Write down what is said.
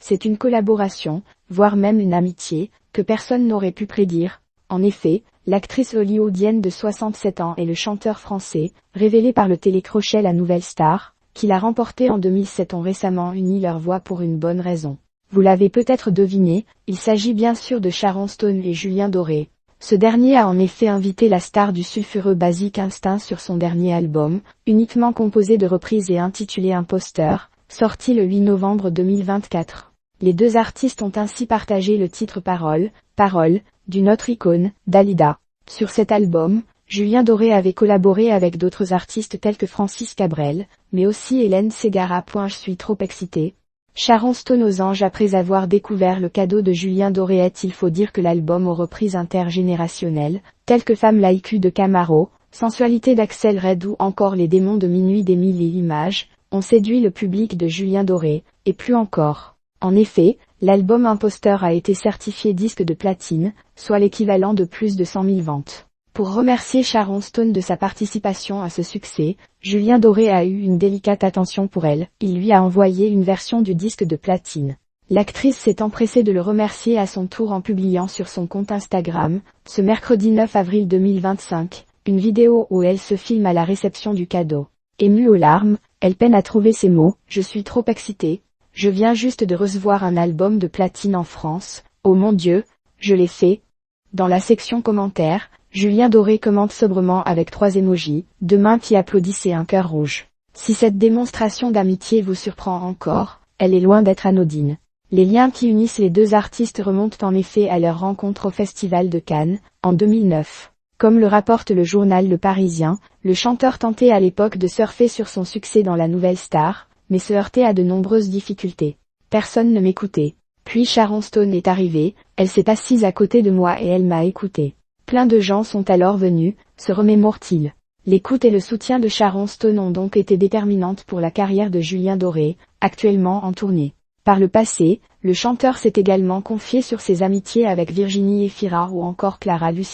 c'est une collaboration, voire même une amitié, que personne n'aurait pu prédire. En effet, l'actrice hollywoodienne de 67 ans et le chanteur français, révélé par le télécrochet La Nouvelle Star, qui l'a remporté en 2007 ont récemment uni leurs voix pour une bonne raison. Vous l'avez peut-être deviné, il s'agit bien sûr de Sharon Stone et Julien Doré. Ce dernier a en effet invité la star du sulfureux Basic Instinct sur son dernier album, uniquement composé de reprises et intitulé Imposteur, sorti le 8 novembre 2024. Les deux artistes ont ainsi partagé le titre Parole, d'une autre icône, Dalida. Sur cet album, Julien Doré avait collaboré avec d'autres artistes tels que Francis Cabrel, mais aussi Hélène Ségara. Je suis trop excitée. Sharon Stone aux anges. Après avoir découvert le cadeau de Julien Doré, il faut dire que l'album aux reprises intergénérationnelles, telles que Femme laïque de Camaro, Sensualité d'Axel Red ou encore Les démons de minuit d'Émilie Image, ont séduit le public de Julien Doré, et plus encore. En effet, l'album Imposteur a été certifié disque de platine, soit l'équivalent de plus de 100 000 ventes. Pour remercier Sharon Stone de sa participation à ce succès, Julien Doré a eu une délicate attention pour elle, il lui a envoyé une version du disque de platine. L'actrice s'est empressée de le remercier à son tour en publiant sur son compte Instagram, ce mercredi 9 avril 2025, une vidéo où elle se filme à la réception du cadeau. Émue aux larmes, elle peine à trouver ses mots, « Je suis trop excitée. Je viens juste de recevoir un album de platine en France, oh mon Dieu, je l'ai fait ». Dans la section commentaires, Julien Doré commente sobrement avec 3 émojis, 2 mains qui applaudissent et un cœur rouge. Si cette démonstration d'amitié vous surprend encore, elle est loin d'être anodine. Les liens qui unissent les deux artistes remontent en effet à leur rencontre au Festival de Cannes, en 2009. Comme le rapporte le journal Le Parisien, le chanteur tentait à l'époque de surfer sur son succès dans La Nouvelle Star, mais se heurtait à de nombreuses difficultés. Personne ne m'écoutait. Puis Sharon Stone est arrivée, elle s'est assise à côté de moi et elle m'a écouté. Plein de gens sont alors venus, se remémore-t-il. L'écoute et le soutien de Sharon Stone ont donc été déterminantes pour la carrière de Julien Doré, actuellement en tournée. Par le passé, le chanteur s'est également confié sur ses amitiés avec Virginie Efira ou encore Clara Luciani.